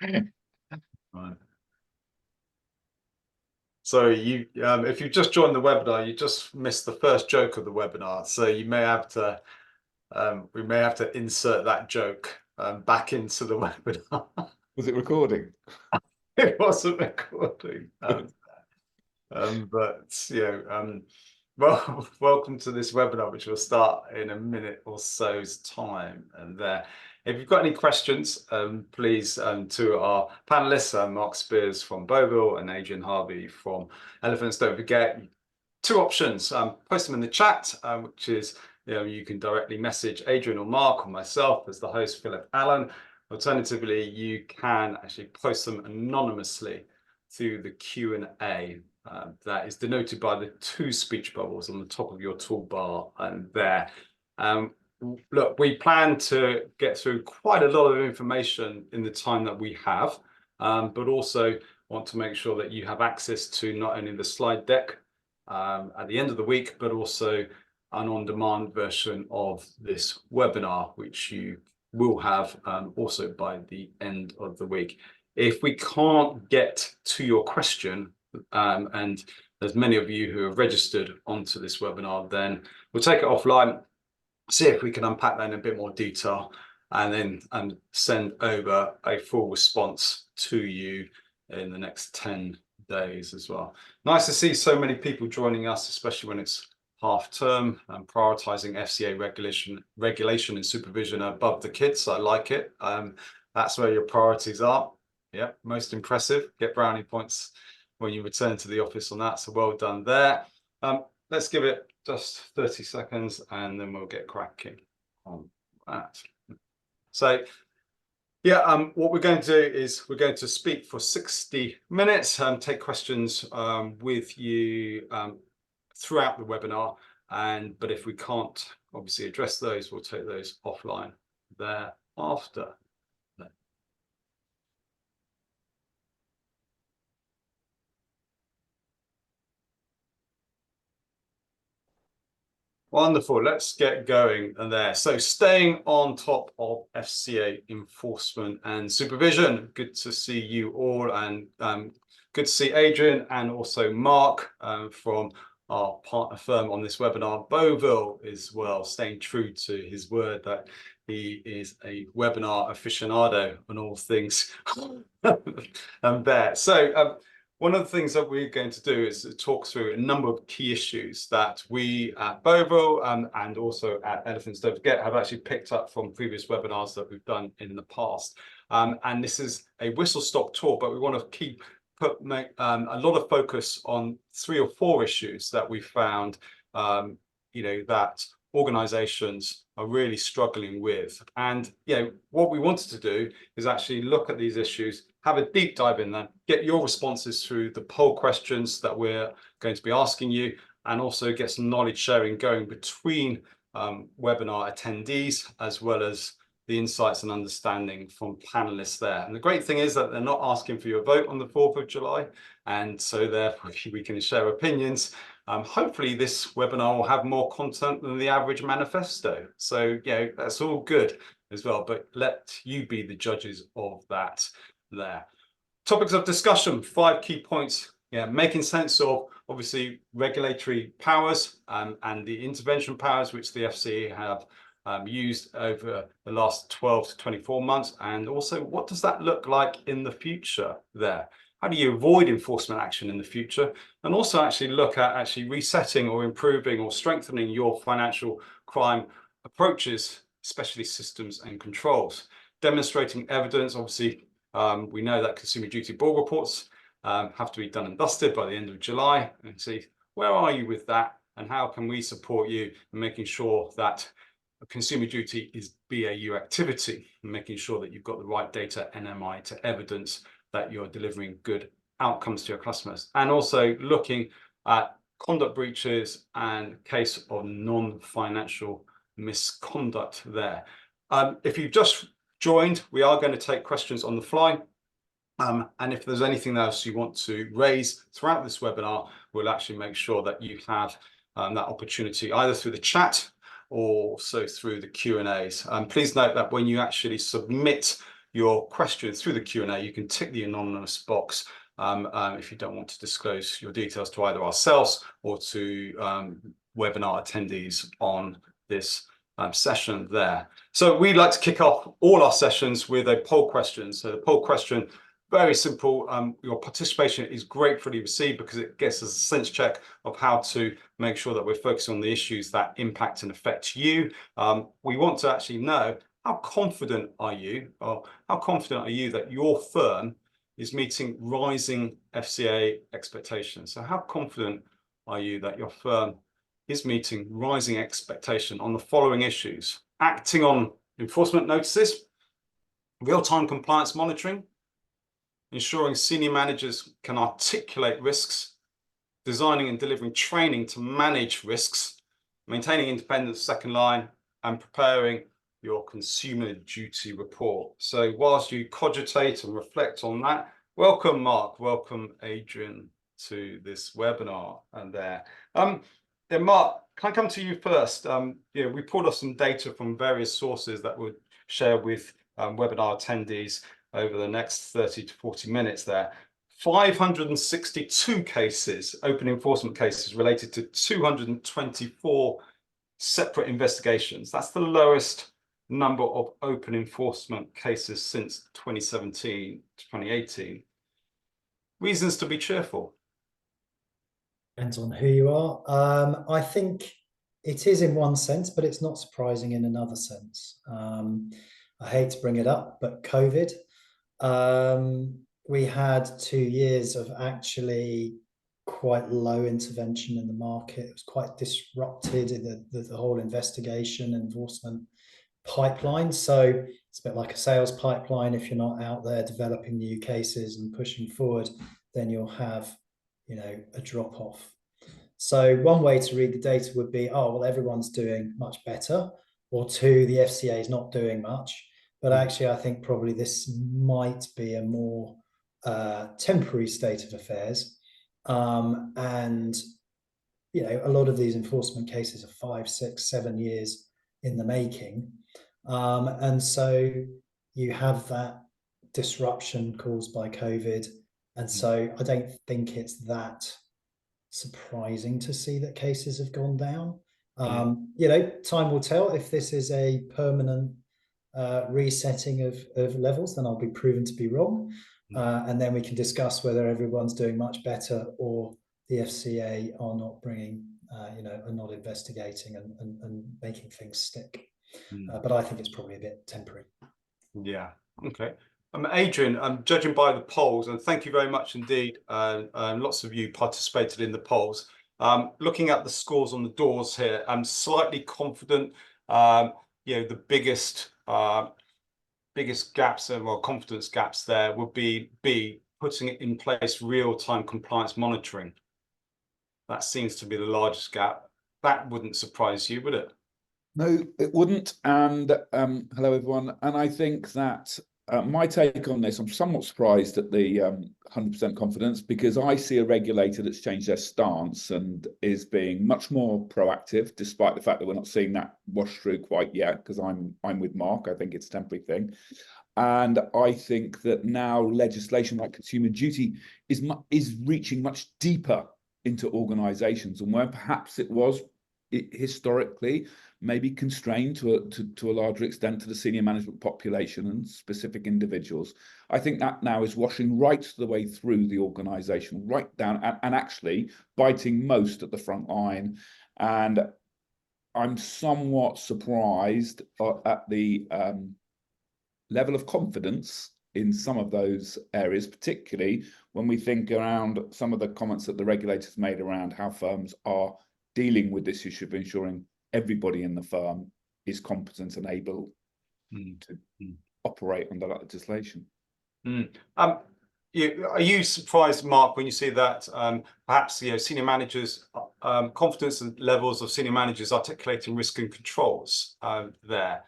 Right. So if you just joined the webinar, you just missed the first joke of the webinar. So you may have to, we may have to insert that joke back into the webinar. Was it recording? It wasn't recording. But well, welcome to this webinar, which will start in a minute or so's time. And if you've got any questions, please to our panelists, Mark Spears from Boville and Adrian Harvey from Elephants. Don't forget two options. Post them in the chat, which is you can directly message Adrian or Mark or myself as the host, Philip Allen. Alternatively, you can actually post them anonymously through the Q&A. That is denoted by the two speech bubbles on the top of your toolbar and there. Look, we plan to get through quite a lot of information in the time that we have, but also want to make sure that you have access to not only the slide deck at the end of the week, but also an on-demand version of this webinar, which you will have also by the end of the week. If we can't get to your question, and there's many of you who have registered onto this webinar, then we'll take it offline, see if we can unpack that in a bit more detail, and then send over a full response to you in the next 10 days as well. Nice to see so many people joining us, especially when it's half term and prioritizing FCA regulation and supervision above the kids. I like it. That's where your priorities are. Yeah, most impressive. Get brownie points when you return to the office on that. So well done there. Let's give it just 30 seconds and then we'll get cracking on that. So yeah, what we're going to do is we're going to speak for 60 minutes and take questions with you throughout the webinar. But if we can't obviously address those, we'll take those offline thereafter. Wonderful. Let's get going there. So staying on top of FCA enforcement and supervision. Good to see you all, and good to see Adrian and also Mark from our partner firm on this webinar, Boville, as well, staying true to his word that he is a webinar aficionado on all things there. So one of the things that we're going to do is to talk through a number of key issues that we at Boville and also at Elephants Don't Forget have actually picked up from previous webinars that we've done in the past. And this is a whistle-stop tour, but we want to make a lot of focus on 3 or 4 issues that we found, that organizations are really struggling with. And what we wanted to do is actually look at these issues, have a deep dive in them, get your responses through the poll questions that we're going to be asking you, and also get some knowledge sharing going between webinar attendees, as well as the insights and understanding from panelists there. And the great thing is that they're not asking for your vote on the 4th of July. And so therefore we can share opinions. Hopefully this webinar will have more content than the average manifesto. So, that's all good as well, but let you be the judges of that there. Topics of discussion, 5 key points. Making sense of obviously regulatory powers and the intervention powers which the FCA have used over the last 12 to 24 months. And also, what does that look like in the future there? How do you avoid enforcement action in the future? And also actually look at actually resetting or improving or strengthening your financial crime approaches, especially systems and controls. Demonstrating evidence, obviously, we know that consumer duty board reports have to be done and dusted by the end of July, and see where are you with that and how can we support you in making sure that consumer duty is BAU activity, and making sure that you've got the right data NMI to evidence that you're delivering good outcomes to your customers, and also looking at conduct breaches and case of non-financial misconduct there. If you've just joined, we are going to take questions on the fly. And if there's anything else you want to raise throughout this webinar, we'll actually make sure that you have that opportunity either through the chat or also through the Q&As. Please note that when you actually submit your question through the Q&A. You can tick the anonymous box if you don't want to disclose your details to either ourselves or to webinar attendees on this session there. So we like to kick off all our sessions with a poll question. So the poll question, very simple. Your participation is gratefully received because it gets us a sense check of how to make sure that we're focusing on the issues that impact and affect you. We want to actually know, how confident are you, or how confident are you that your firm is meeting rising FCA expectations? So how confident are you that your firm is meeting rising expectation on the following issues: acting on enforcement notices, real-time compliance monitoring, ensuring senior managers can articulate risks, designing and delivering training to manage risks, maintaining independence second line, and preparing your consumer duty report. So whilst you cogitate and reflect on that, welcome Mark, welcome Adrian to this webinar. And Mark, can I come to you first? We pulled off some data from various sources that we'll share with webinar attendees over the next 30 to 40 minutes there. 562 cases, open enforcement cases, related to 224 separate investigations. That's the lowest number of open enforcement cases since 2017 to 2018. Reasons to be cheerful? Depends on who you are. I think it is in one sense, but it's not surprising in another sense. I hate to bring it up, but COVID, we had 2 years of actually quite low intervention in the market. It was quite disrupted in the whole investigation enforcement pipeline. So it's a bit like a sales pipeline. If you're not out there developing new cases and pushing forward, then you'll have, a drop off. So one way to read the data would be, oh, well, everyone's doing much better, or two, the FCA is not doing much. But actually, I think probably this might be a more temporary state of affairs. And, a lot of these enforcement cases are 5, 6, 7 years in the making. And so you have that disruption caused by COVID. And so I don't think it's that surprising to see that cases have gone down. Time will tell if this is a permanent resetting of levels, then I'll be proven to be wrong. And then we can discuss whether everyone's doing much better or the FCA are not bringing, are not investigating and making things stick. But I think it's probably a bit temporary. Yeah, okay. Adrian, judging by the polls, and thank you very much indeed, lots of you participated in the polls. Looking at the scores on the doors here, I'm slightly confident, the biggest gaps and confidence gaps there would be putting in place real-time compliance monitoring. That seems to be the largest gap. That wouldn't surprise you, would it? No, it wouldn't. And hello, everyone. And I think that my take on this, I'm somewhat surprised at the 100% confidence, because I see a regulator that's changed their stance and is being much more proactive, despite the fact that we're not seeing that wash through quite yet, because I'm with Mark. I think it's a temporary thing. And I think that now legislation like consumer duty is reaching much deeper into organisations, and where perhaps it was historically maybe constrained to a larger extent to the senior management population and specific individuals. I think that now is washing right the way through the organisation, right down, and actually biting most at the front line. And I'm somewhat surprised at the level of confidence in some of those areas, particularly when we think around some of the comments that the regulators made around how firms are dealing with this issue of ensuring everybody in the firm is competent and able to operate under that legislation. Are you surprised, Mark, when you see that perhaps senior managers, confidence and levels of senior managers articulating risk and controls there,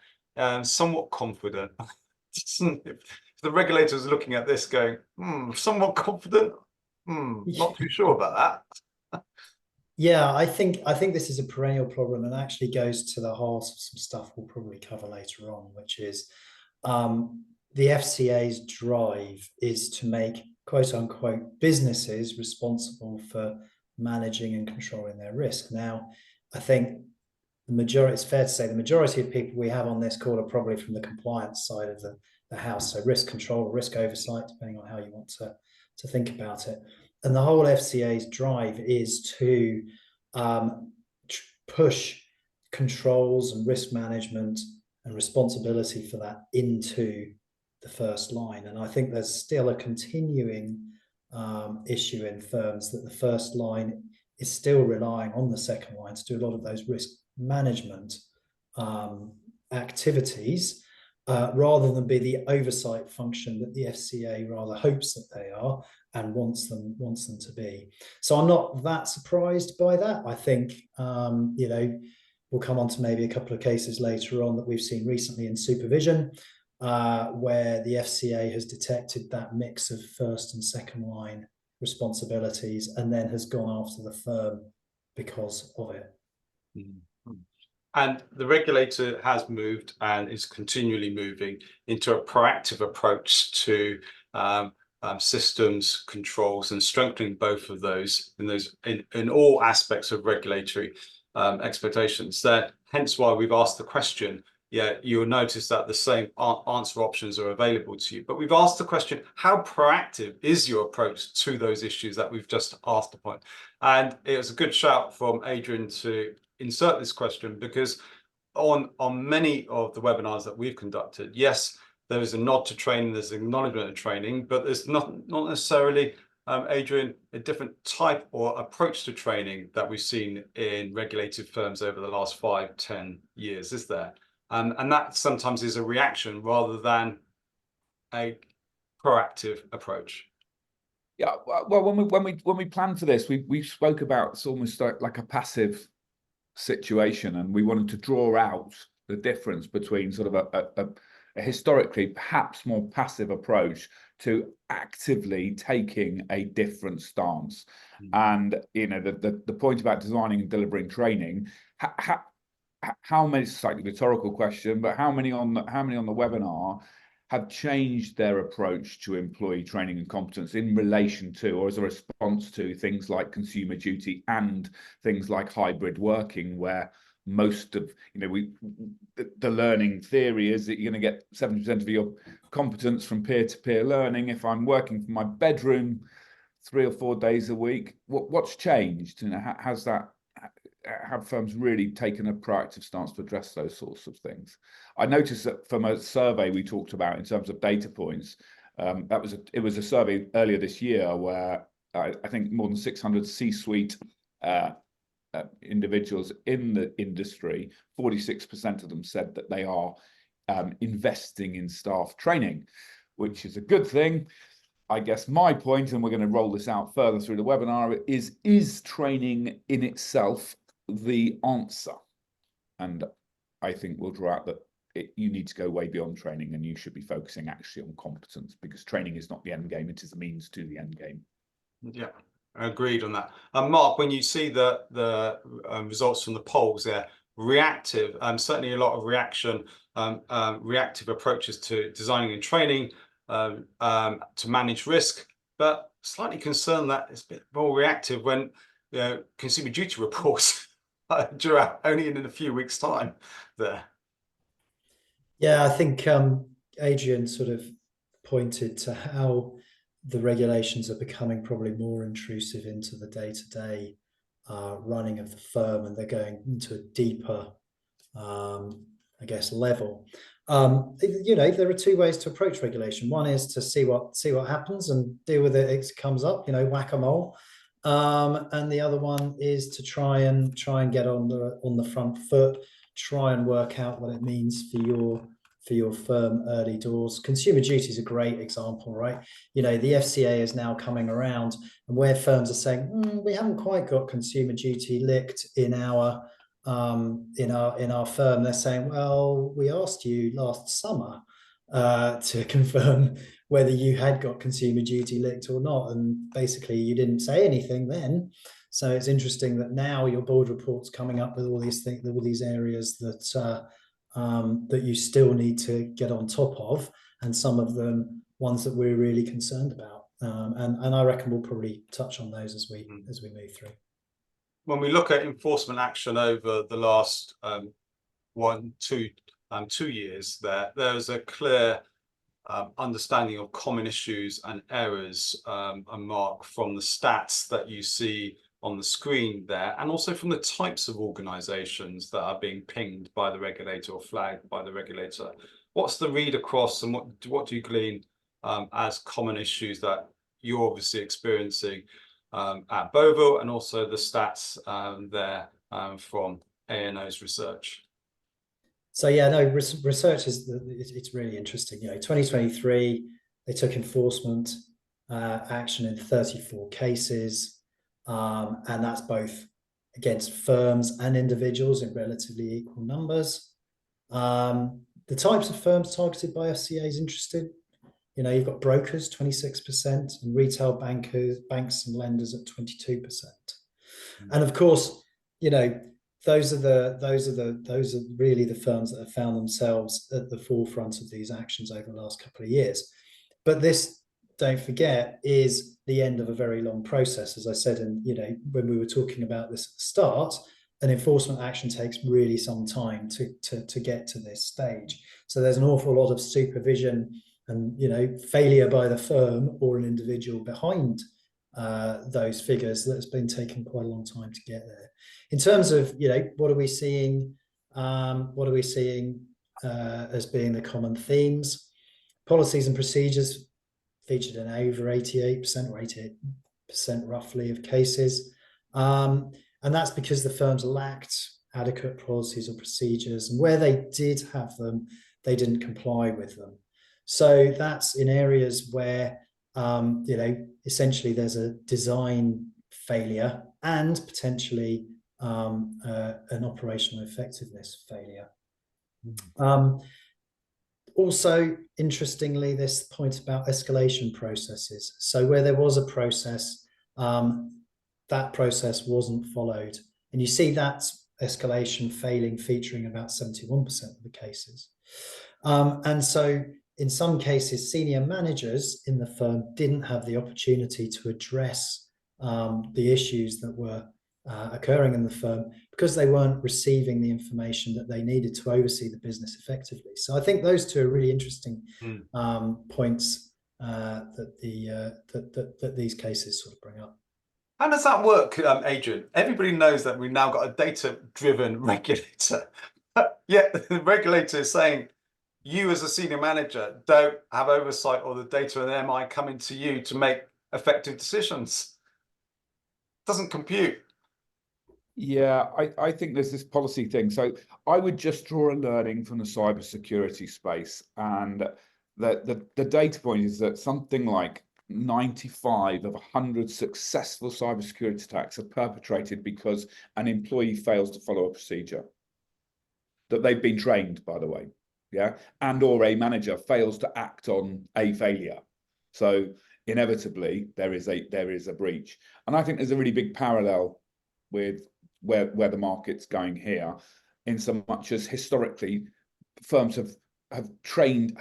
somewhat confident? If the regulators are looking at this going, somewhat confident, not too sure about that. Yeah, I think this is a perennial problem, and actually goes to the heart of some stuff we'll probably cover later on, which is the the FCA's drive is to make quote unquote businesses responsible for managing and controlling their risk. Now, I think it's fair to say the majority of people we have on this call are probably from the compliance side of the house. So risk control or risk oversight, depending on how you want to think about it. And the whole FCA's drive is to push controls and risk management and responsibility for that into the first line. And I think there's still a continuing issue in firms that the first line is still relying on the second line to do a lot of those risk management activities, rather than be the oversight function that the FCA rather hopes that they are and wants them to be. So I'm not that surprised by that. I think we'll come on to maybe a couple of cases later on that we've seen recently in supervision, where the FCA has detected that mix of first and second line responsibilities and then has gone after the firm because of it. And the regulator has moved and is continually moving into a proactive approach to systems, controls, and strengthening both of those in all aspects of regulatory expectations. Hence why we've asked the question. Yeah, you'll notice that the same answer options are available to you. But we've asked the question, how proactive is your approach to those issues that we've just asked upon? And it was a good shout from Adrian to insert this question, because on many of the webinars that we've conducted, yes, there is a nod to training, there's acknowledgement of training, but there's not necessarily, Adrian, a different type or approach to training that we've seen in regulated firms over the last 5-10 years, is there? And that sometimes is a reaction rather than a proactive approach. Yeah, well, when we planned for this, we spoke about it's almost like a passive situation, and we wanted to draw out the difference between sort of a historically perhaps more passive approach to actively taking a different stance. And the point about designing and delivering training, how many, it's a slightly rhetorical question, but how many on the webinar have changed their approach to employee training and competence in relation to, or as a response to, things like consumer duty and things like hybrid working, where most of the learning theory is that you're going to get 70% of your competence from peer-to-peer learning. If I'm working from my bedroom 3 or 4 days a week, what's changed? Have firms really taken a proactive stance to address those sorts of things? I noticed that from a survey we talked about in terms of data points, it was a survey earlier this year where I think more than 600 C-suite individuals in the industry, 46% of them said that they are investing in staff training, which is a good thing. I guess my point, and we're going to roll this out further through the webinar, is training in itself the answer? And I think we'll draw out that you need to go way beyond training, and you should be focusing actually on competence, because training is not the end game, it is the means to the end game. Yeah, agreed on that. Mark, when you see the results from the polls, they're reactive, certainly a lot of reactive approaches to designing and training to manage risk, but slightly concerned that it's a bit more reactive when consumer duty reports due out only in a few weeks' time there. Yeah, I think Adrian sort of pointed to how the regulations are becoming probably more intrusive into the day-to-day running of the firm, and they're going into a deeper, I guess, level. There are two ways to approach regulation. One is to see what happens and deal with it as it comes up, whack-a-mole. And the other one is to try and get on the front foot, try and work out what it means for your firm early doors. Consumer duty is a great example, right? The FCA is now coming around, and where firms are saying we haven't quite got consumer duty licked in our firm, they're saying, well, we asked you last summer to confirm whether you had got consumer duty licked or not, and basically you didn't say anything then. So it's interesting that now your board report's coming up with all these things, all these areas that that you still need to get on top of, and some of them ones that we're really concerned about. And I reckon we'll probably touch on those as we move through. When we look at enforcement action over the last 2 years, there's a clear understanding of common issues and errors, and Mark, from the stats that you see on the screen there, and also from the types of organizations that are being pinged by the regulator or flagged by the regulator. What's the read across, and what do you glean as common issues that you're obviously experiencing at Boville, and also the stats there from A&O's research? So yeah, no, research it's really interesting. 2023, they took enforcement action in 34 cases, and that's both against firms and individuals in relatively equal numbers. The types of firms targeted by FCA is interesting. You've got brokers, 26%, and retail banks and lenders at 22%. And of course, those are really the firms that have found themselves at the forefront of these actions over the last couple of years. But this, don't forget, is the end of a very long process. As I said, when we were talking about this at the start, an enforcement action takes really some time to get to this stage. So there's an awful lot of supervision and failure by the firm or an individual behind those figures that's been taking quite a long time to get there. In terms of what are we seeing? What are we seeing as being the common themes? Policies and procedures featured in over 88% or 88% roughly of cases, and that's because the firms lacked adequate policies or procedures, and where they did have them, they didn't comply with them. So that's in areas where essentially there's a design failure and potentially an operational effectiveness failure. Also, interestingly, this point about escalation processes. So where there was a process, that process wasn't followed. And you see that escalation failing featuring about 71% of the cases. And so in some cases, senior managers in the firm didn't have the opportunity to address the issues that were occurring in the firm because they weren't receiving the information that they needed to oversee the business effectively. So I think those two are really interesting points that these cases sort of bring up. How does that work, Adrian? Everybody knows that we've now got a data-driven regulator. Yet the regulator is saying, you as a senior manager don't have oversight of the data, and MI coming to you to make effective decisions. Doesn't compute. Yeah, I think there's this policy thing. So I would just draw a learning from the cybersecurity space, and the data point is that something like 95 of 100 successful cybersecurity attacks are perpetrated because an employee fails to follow a procedure that they've been trained, by the way, and or a manager fails to act on a failure. So inevitably there is a breach, and I think there's a really big parallel with where the market's going here, in so much as historically firms have trained,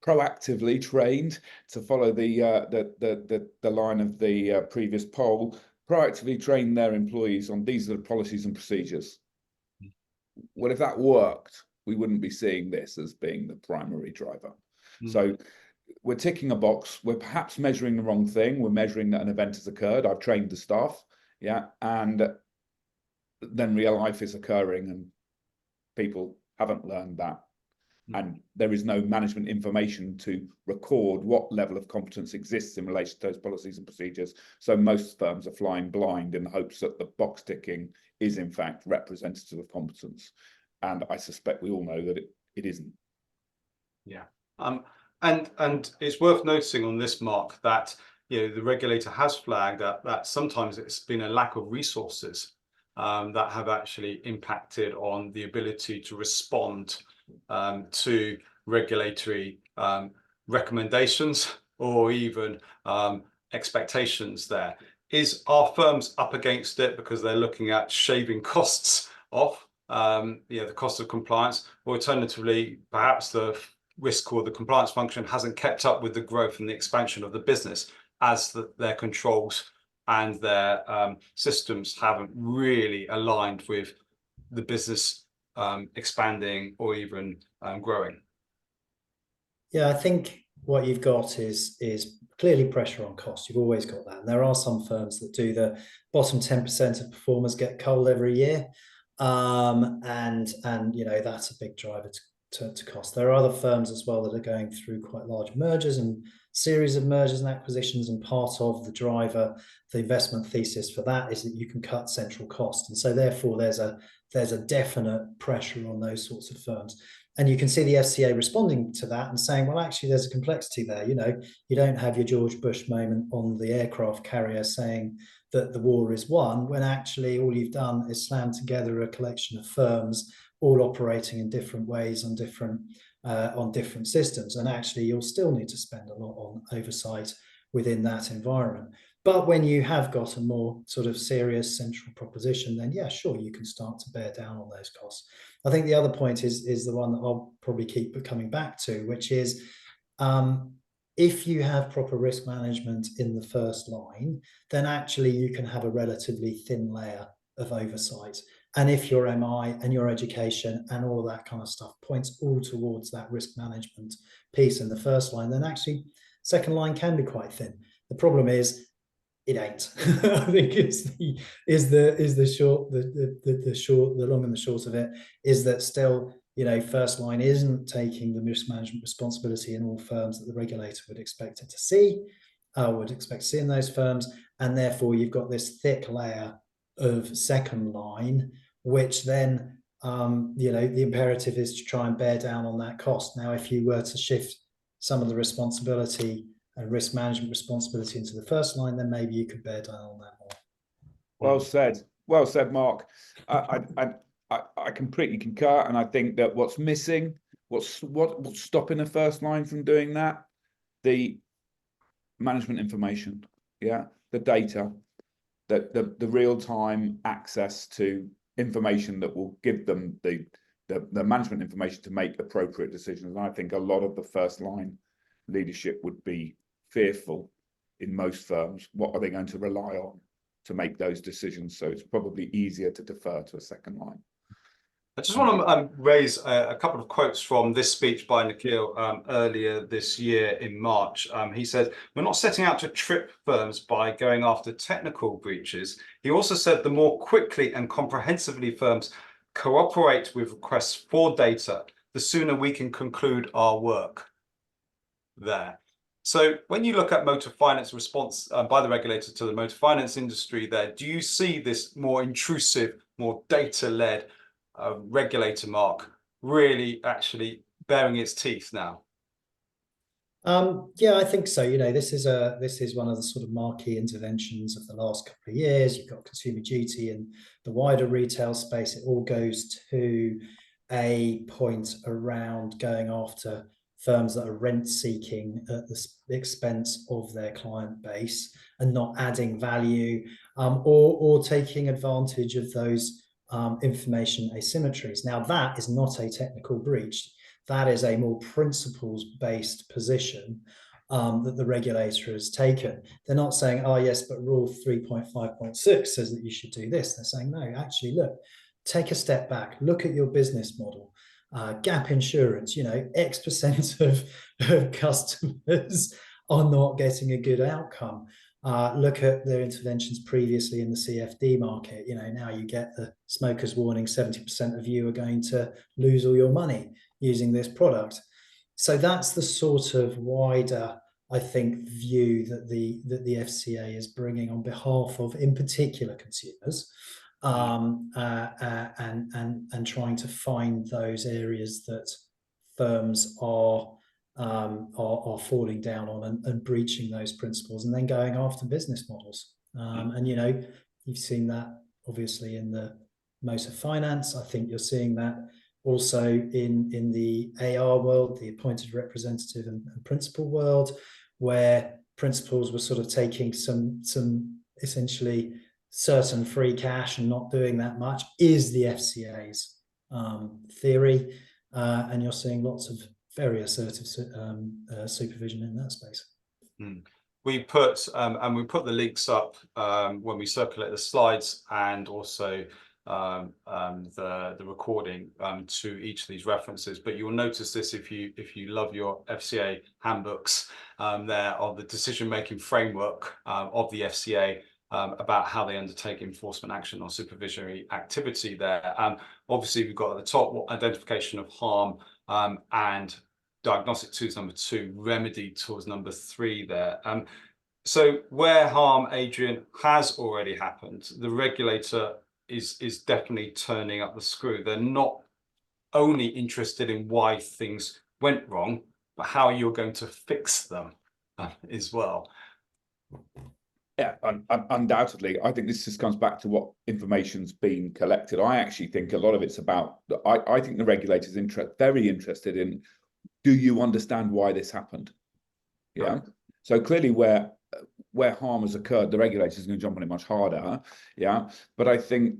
proactively trained, to follow the line of the previous poll, proactively train their employees on these are the policies and procedures. Well, if that worked, we wouldn't be seeing this as being the primary driver. So we're ticking a box. We're perhaps measuring the wrong thing. We're measuring that an event has occurred. I've trained the staff, and then real life is occurring and people haven't learned that. And there is no management information to record what level of competence exists in relation to those policies and procedures. So most firms are flying blind in the hopes that the box ticking is in fact representative of competence. And I suspect we all know that it isn't. Yeah. And it's worth noticing on this, Mark, that the regulator has flagged that sometimes it's been a lack of resources that have actually impacted on the ability to respond to regulatory recommendations or even expectations there. Are firms up against it because they're looking at shaving costs off the cost of compliance. Alternatively, perhaps the risk or the compliance function hasn't kept up with the growth and the expansion of the business, as their controls and their systems haven't really aligned with the business expanding or even growing. Yeah, I think what you've got is clearly pressure on cost. You've always got that. And there are some firms that do the bottom 10% of performers get culled every year. And that's a big driver to cost. There are other firms as well that are going through quite large mergers and series of mergers and acquisitions, and part of the driver, the investment thesis for that, is that you can cut central cost, and so therefore there's a definite pressure on those sorts of firms. And you can see the FCA responding to that and saying, well, actually, there's a complexity there. You don't have your George Bush moment on the aircraft carrier saying that the war is won, when actually all you've done is slammed together a collection of firms all operating in different ways on different systems. And actually, you'll still need to spend a lot on oversight within that environment. But when you have got a more sort of serious central proposition, then yeah, sure, you can start to bear down on those costs. I think the other point is the one that I'll probably keep coming back to, which is if you have proper risk management in the first line, then actually you can have a relatively thin layer of oversight. And if your MI and your education and all of that kind of stuff points all towards that risk management piece in the first line, then actually second line can be quite thin. The problem is it ain't. I think the long and the short of it is that still, first line isn't taking the risk management responsibility in all firms that the regulator would expect it to see, would expect to see in those firms, and therefore you've got this thick layer of second line, which then the imperative is to try and bear down on that cost. Now, if you were to shift some of the responsibility and risk management responsibility into the first line, then maybe you could bear down on that more. Well said, Mark. I completely concur, and I think that what's missing, what's stopping the first line from doing that, the management information, the data, the real-time access to information that will give them the management information to make appropriate decisions. And I think a lot of the first line leadership would be fearful in most firms. What are they going to rely on to make those decisions? So it's probably easier to defer to a second line. I just want to raise a couple of quotes from this speech by Nikhil earlier this year in March. He said, "We're not setting out to trip firms by going after technical breaches." He also said, "The more quickly and comprehensively firms cooperate with requests for data, the sooner we can conclude our work there." So when you look at motor finance response by the regulator to the motor finance industry there, do you see this more intrusive, more data-led regulator, Mark, really actually bearing its teeth now? Yeah, I think so. This is one of the sort of marquee interventions of the last couple of years. You've got Consumer Duty and the wider retail space. It all goes to a point around going after firms that are rent seeking at the expense of their client base and not adding value, or taking advantage of those information asymmetries. Now, that is not a technical breach. That is a more principles-based position that the regulator has taken. They're not saying, oh, yes, but Rule 3.5.6 says that you should do this. They're saying, no, actually, look, take a step back, look at your business model. Gap insurance, X% of customers are not getting a good outcome. Look at their interventions previously in the CFD market. Now you get the smoker's warning, 70% of you are going to lose all your money using this product. So that's the sort of wider, I think, view that the FCA is bringing on behalf of, in particular, consumers. And trying to find those areas that firms are falling down on and breaching those principles, and then going after business models. And you've seen that obviously in the motor finance. I think you're seeing that also in the AR world, the appointed representative and principal world, where principals were sort of taking some essentially certain free cash and not doing that much, is the FCA's theory, and you're seeing lots of very assertive supervision in that space. We put and we put the links up when we circulate the slides, and also the recording to each of these references. But you'll notice this if you love your FCA handbooks, there of the decision-making framework of the FCA about how they undertake enforcement action or supervisory activity there. Obviously, we've got at the top identification of harm and diagnostic tools number 2, remedy tools number 3 there. So where harm, Adrian, has already happened, the regulator is definitely turning up the screw. They're not only interested in why things went wrong, but how you're going to fix them as well. Yeah, undoubtedly. I think this just comes back to what information's been collected. I actually think a lot of it's about, I think the regulator's very interested in, do you understand why this happened? Yeah. Right. So clearly where harm has occurred, the regulator is going to jump on it much harder. Yeah. But I think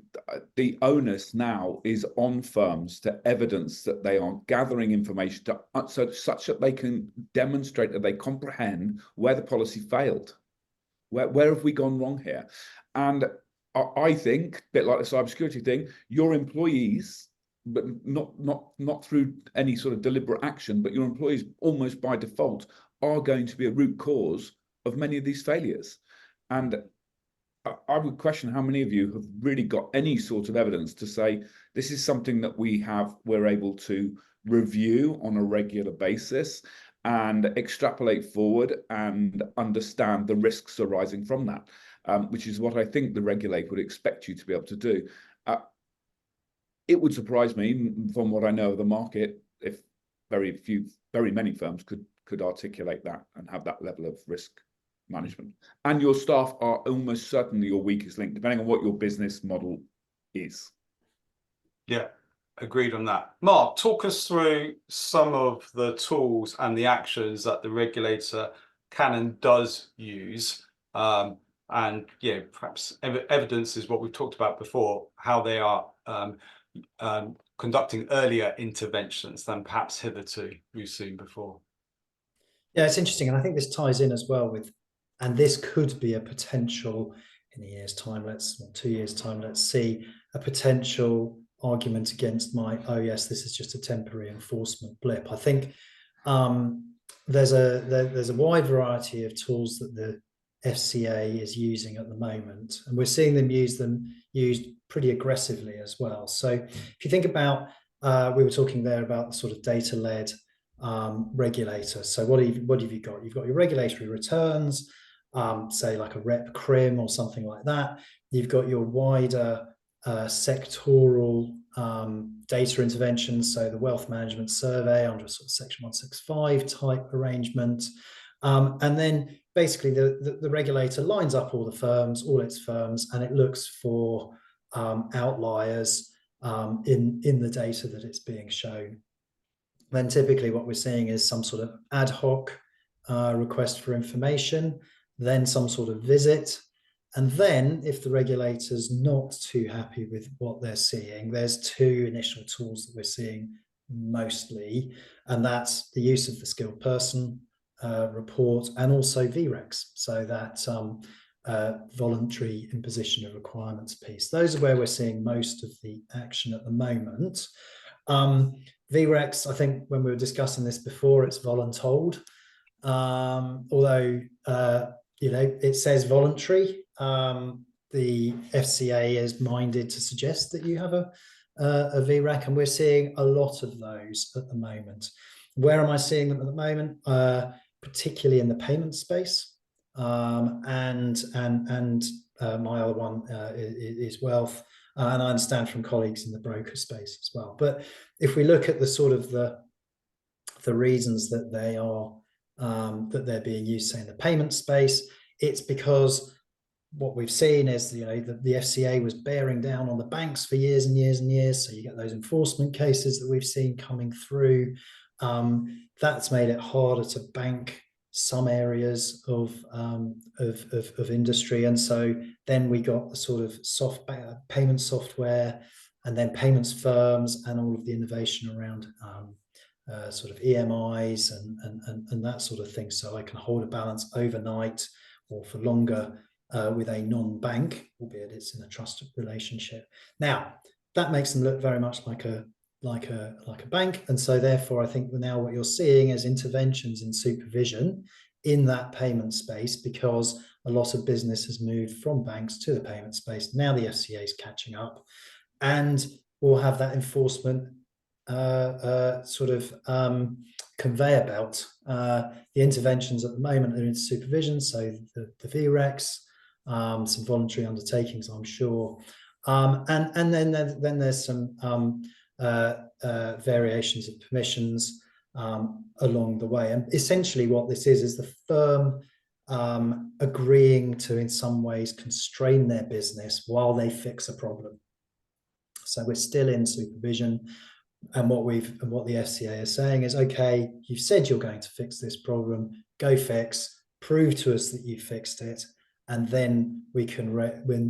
the onus now is on firms to evidence that they are gathering information such that they can demonstrate that they comprehend where the policy failed. Where have we gone wrong here? And I think, a bit like the cybersecurity thing, your employees, but not through any sort of deliberate action, but your employees almost by default are going to be a root cause of many of these failures. And I would question how many of you have really got any sort of evidence to say this is something that we're able to review on a regular basis and extrapolate forward and understand the risks arising from that, which is what I think the regulator would expect you to be able to do. It would surprise me, from what I know of the market, if very many firms could articulate that and have that level of risk management. And your staff are almost certainly your weakest link, depending on what your business model is. Yeah. Agreed on that. Mark, talk us through some of the tools and the actions that the regulator can and does use. And yeah, perhaps evidence is what we've talked about before, how they are conducting earlier interventions than perhaps hitherto we've seen before. Yeah, it's interesting. And I think this ties in as well with, and this could be a potential in a year's time, 2 years' time, let's see a potential argument against oh yes, this is just a temporary enforcement blip. I think there's a wide variety of tools that the FCA is using at the moment, and we're seeing them used pretty aggressively as well. So if you think about, we were talking there about the sort of data-led regulator. So what have you got? You've got your regulatory returns, say like a rep crim or something like that. You've got your wider sectoral data interventions, so the wealth management survey under sort of section 165 type arrangement, and then basically the regulator lines up all its firms, and it looks for outliers in the data that it's being shown. Then typically what we're seeing is some sort of ad hoc request for information, then some sort of visit. And then if the regulator's not too happy with what they're seeing, there's 2 initial tools that we're seeing mostly, and that's the use of the skilled person report and also VREX, so that voluntary imposition of requirements piece. Those are where we're seeing most of the action at the moment. VREX, I think when we were discussing this before, it's voluntold, although it says voluntary. The FCA is minded to suggest that you have a VREC, and we're seeing a lot of those at the moment. Where am I seeing them at the moment? Particularly in the payment space, and my other one is wealth, and I understand from colleagues in the broker space as well. But if we look at the sort of the reasons that they are that they're being used, say in the payment space, it's because what we've seen is, the FCA was bearing down on the banks for years and years and years. So you get those enforcement cases that we've seen coming through. That's made it harder to bank some areas of industry, and so then we got the sort of payment software and then payments firms and all of the innovation around sort of EMIs and that sort of thing. So I can hold a balance overnight or for longer with a non-bank, albeit it's in a trusted relationship. Now, that makes them look very much like a bank. And so therefore, I think now what you're seeing is interventions in supervision in that payment space, because a lot of business has moved from banks to the payment space. Now the FCA is catching up, and we'll have that enforcement conveyor belt. The interventions at the moment are in supervision, so the VREX, some voluntary undertakings, I'm sure, and then there's some variations of permissions along the way. And essentially what this is the firm agreeing to, in some ways, constrain their business while they fix a problem. So we're still in supervision, and what the FCA is saying is, okay, you've said you're going to fix this problem, go fix, prove to us that you fixed it, and then we can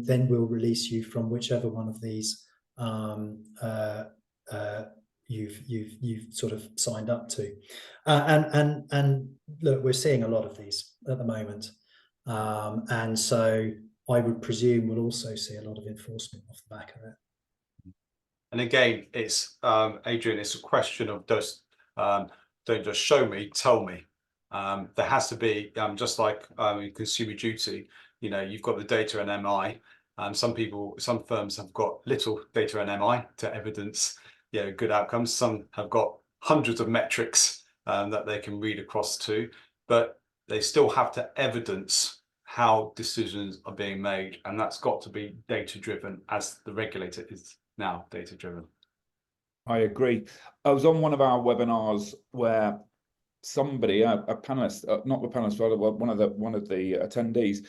then we'll release you from whichever one of these you've sort of signed up to. And look, we're seeing a lot of these at the moment, and so I would presume we'll also see a lot of enforcement off the back of it. And again, it's Adrian, it's a question of don't just show me, tell me. There has to be, just like in consumer duty, you know, you've got the data and MI. Some firms have got little data and MI to evidence, you know, good outcomes. Some have got hundreds of metrics that they can read across to, but they still have to evidence how decisions are being made, and that's got to be data driven, as the regulator is now data driven. I agree. I was on one of our webinars where somebody, a panelist, not the panelist, but one of the attendees,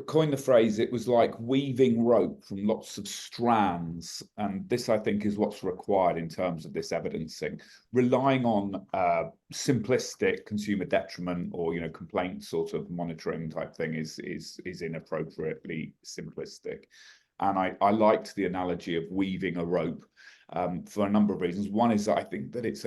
coined the phrase, it was like weaving rope from lots of strands. And this, I think, is what's required in terms of this evidencing. Relying on simplistic consumer detriment or, you know, complaint sort of monitoring type thing is inappropriately simplistic. And I liked the analogy of weaving a rope for a number of reasons. One is that I think that it's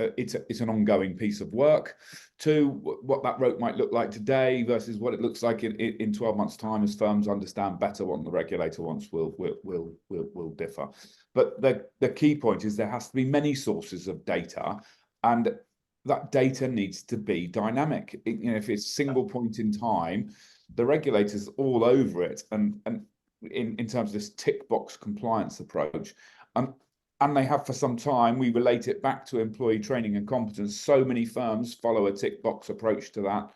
an ongoing piece of work. Two, what that rope might look like today versus what it looks like in 12 months' time, as firms understand better what the regulator wants, will differ. But the key point is there has to be many sources of data, and that data needs to be dynamic. You know, if it's single point in time, the regulator's all over it, and in terms of this tick box compliance approach, and they have for some time. We relate it back to employee training and competence. So many firms follow a tick box approach to that,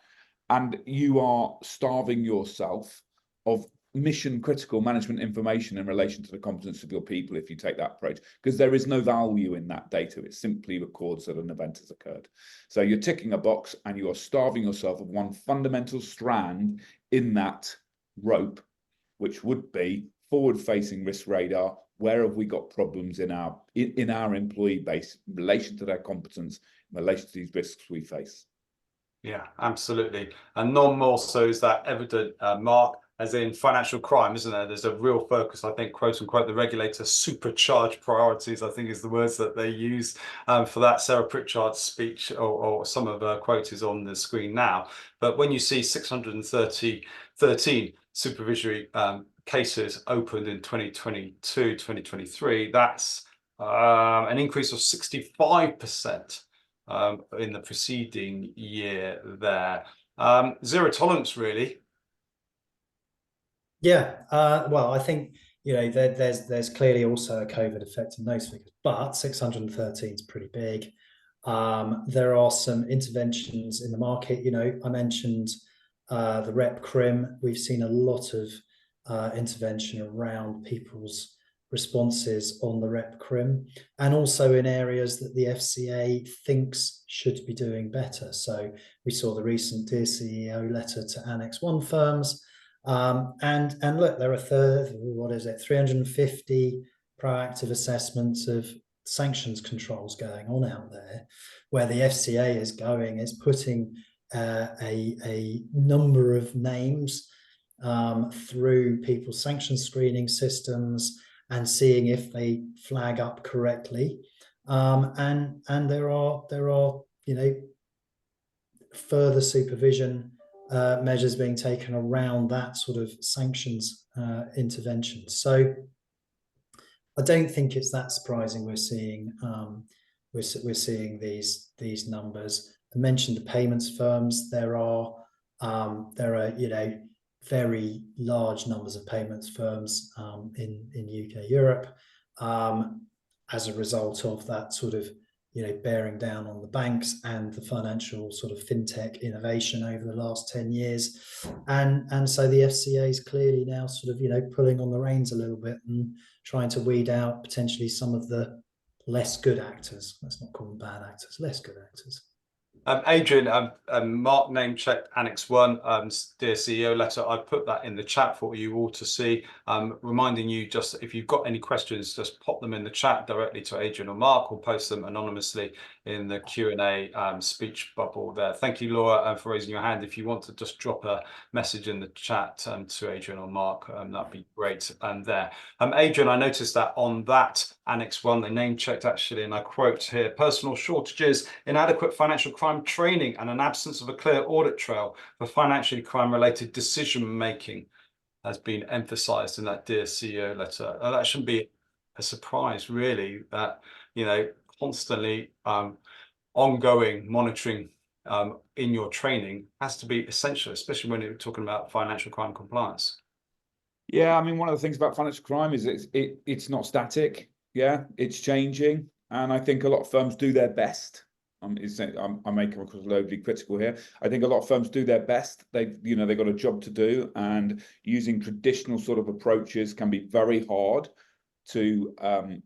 and you are starving yourself of mission critical management information in relation to the competence of your people if you take that approach, because there is no value in that data. It simply records that an event has occurred. So you're ticking a box and you are starving yourself of one fundamental strand in that rope, which would be forward-facing risk radar. Where have we got problems in our employee base in relation to their competence, in relation to these risks we face? Yeah, absolutely. And none more so is that evident, Mark, as in financial crime, isn't there? There's a real focus, I think, quote unquote, the regulator supercharged priorities, I think is the words that they use for that. Sarah Pritchard's speech, or some of her quote is on the screen now. But when you see 613 supervisory cases opened in 2022, 2023, that's an increase of 65% in the preceding year there. Zero tolerance, really. Yeah, well, I think, you know, there's clearly also a COVID effect in those figures, but 613 is pretty big. There are some interventions in the market. You know, I mentioned the rep crim. We've seen a lot of intervention around people's responses on the rep crim, and also in areas that the FCA thinks should be doing better. So we saw the recent Dear CEO letter to Annex 1 firms. And look, there are 350 proactive assessments of sanctions controls going on out there, where the FCA is putting a number of names through people's sanction screening systems and seeing if they flag up correctly. And there are further supervision measures being taken around that sort of sanctions intervention. So I don't think it's that surprising we're seeing these numbers. I mentioned the payments firms. There are very large numbers of payments firms in UK, Europe, as a result of that sort of bearing down on the banks and the financial sort of fintech innovation over the last 10 years. And so the FCA is clearly now sort of, pulling on the reins a little bit and trying to weed out potentially some of the less good actors. Let's not call them bad actors, less good actors. Adrian, Mark name checked Annex 1, Dear CEO letter. I put that in the chat for you all to see. Reminding you, just if you've got any questions, just pop them in the chat directly to Adrian or Mark, or post them anonymously in the Q&A speech bubble there. Thank you, Laura, for raising your hand. If you want to just drop a message in the chat to Adrian or Mark, that'd be great. And there, Adrian, I noticed that on that Annex 1, they name checked actually, and I quote here: personal shortages, inadequate financial crime training, and an absence of a clear audit trail for financially crime-related decision-making has been emphasised in that Dear CEO letter. That shouldn't be a surprise, really, that, constantly ongoing monitoring in your training has to be essential, especially when you're talking about financial crime compliance. Yeah, I mean, one of the things about financial crime is it's not static. Yeah, it's changing. And I think a lot of firms do their best. I may come across overly critical here. I think a lot of firms do their best. They've got a job to do, and using traditional sort of approaches can be very hard to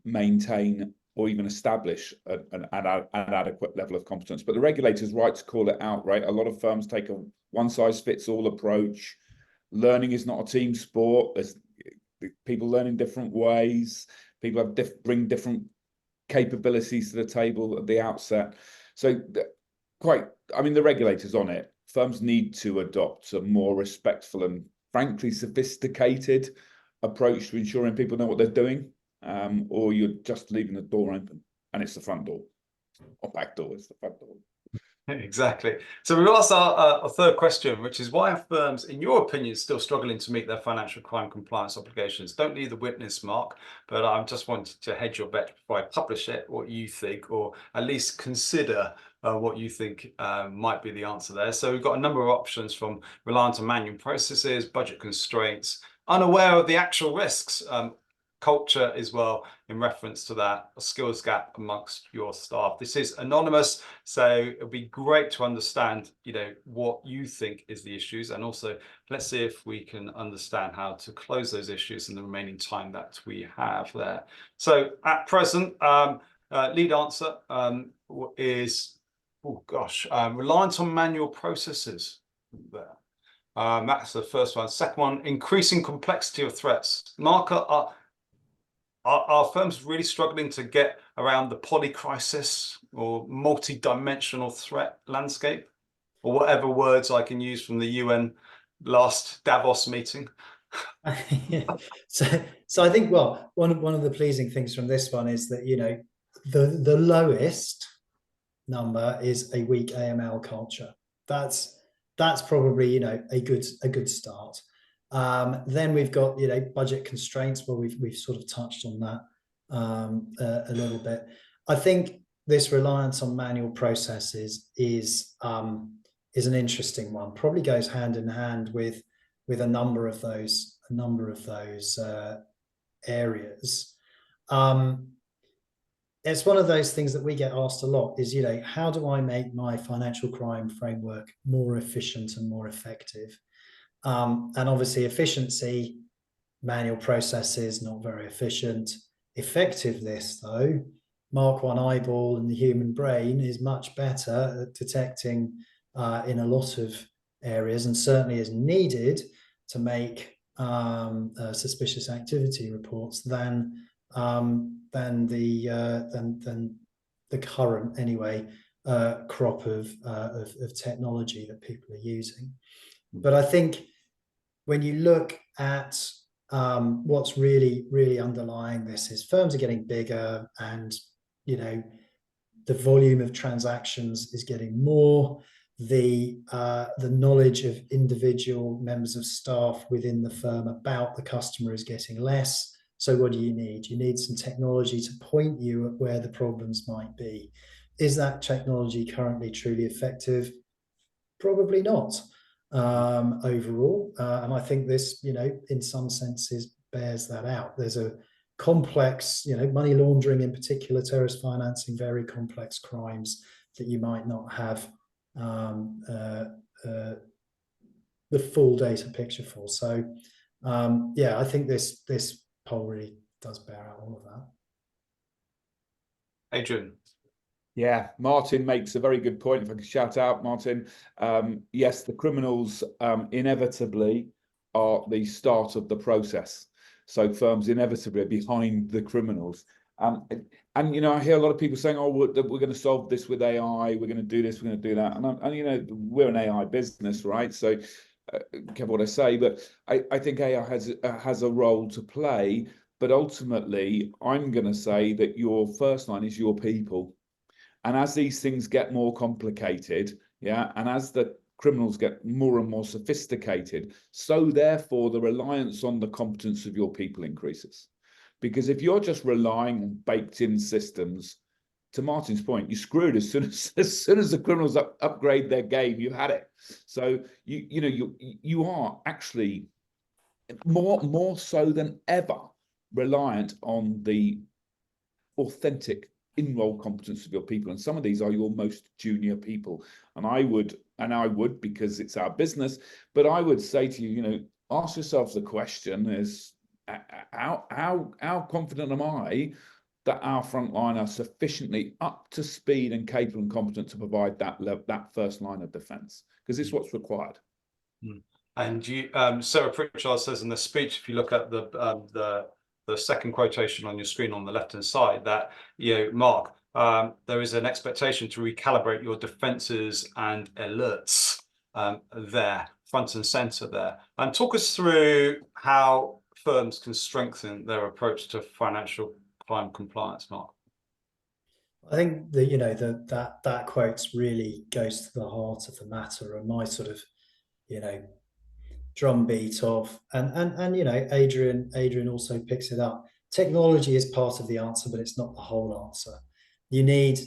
maintain or even establish an adequate level of competence. But the regulator's right to call it out, right? A lot of firms take a one-size-fits-all approach. Learning is not a team sport. There's people learn in different ways. People have bring different capabilities to the table at the outset. So the regulator's on it. Firms need to adopt a more respectful and frankly sophisticated approach to ensuring people know what they're doing, or you're just leaving the door open, and it's the front door, or back door, it's the front door. Exactly. So we've asked our third question, which is, why are firms, in your opinion, still struggling to meet their financial crime compliance obligations? Don't leave the witness, Mark, but I just wanted to hedge your bet before I publish it, what you think, or at least consider what you think might be the answer there. So we've got a number of options, from reliant on manual processes, budget constraints, unaware of the actual risks, culture as well, in reference to that, a skills gap amongst your staff. This is anonymous, so it'd be great to understand, what you think is the issues, and also let's see if we can understand how to close those issues in the remaining time that we have there. So at present, lead answer is, reliance on manual processes there. That's the first one. Second one, increasing complexity of threats. Mark, are firms really struggling to get around the polycrisis or multi-dimensional threat landscape, or whatever words I can use from the UN last Davos meeting? So I think, well, one of the pleasing things from this one is that, the lowest number is a weak AML culture. That's probably, a good start. Then we've got, budget constraints. Well, we've sort of touched on that a little bit. I think this reliance on manual processes is an interesting one. Probably goes hand in hand with a number of those areas. It's one of those things that we get asked a lot is, how do I make my financial crime framework more efficient and more effective? And obviously efficiency, manual processes, not very efficient. Effectiveness, though, Mark 1 eyeball and the human brain is much better at detecting in a lot of areas, and certainly is needed to make suspicious activity reports than the current, anyway, crop of technology that people are using. But I think when you look at what's really underlying this is firms are getting bigger, and the volume of transactions is getting more. The knowledge of individual members of staff within the firm about the customer is getting less. So what do you need? You need some technology to point you at where the problems might be. Is that technology currently truly effective? Probably not overall. And I think this, in some senses bears that out. There's a complex, money laundering in particular, terrorist financing, very complex crimes that you might not have the full data picture for. So yeah, I think this poll really does bear out all of that. Adrian. Yeah, Martin makes a very good point. If I could shout out, Martin. Yes, the criminals inevitably are the start of the process. So firms inevitably are behind the criminals. And I hear a lot of people saying, "Oh, we're going to solve this with AI. We're going to do this. We're going to do that." And we're an AI business, right? So careful what I say, but I think AI has a role to play. But ultimately, I'm going to say that your first line is your people. And as these things get more complicated, and as the criminals get more and more sophisticated, so therefore the reliance on the competence of your people increases. Because if you're just relying on baked-in systems, to Martin's point, you're screwed as soon as the criminals upgrade their game. You had it. So you are actually more so than ever reliant on the authentic in-role competence of your people, and some of these are your most junior people. And I would, because it's our business, but I would say to you, ask yourselves the question: is how confident am I that our frontline are sufficiently up to speed and capable and competent to provide that first line of defence? Because it's what's required. And Sarah Pritchard says in the speech, if you look at the second quotation on your screen on the left-hand side, that, Mark, there is an expectation to recalibrate your defences and alerts there, front and centre there. And talk us through how firms can strengthen their approach to financial crime compliance, Mark. I think that that quote really goes to the heart of the matter, and my sort of drumbeat of, and Adrian also picks it up. Technology is part of the answer, but it's not the whole answer. You need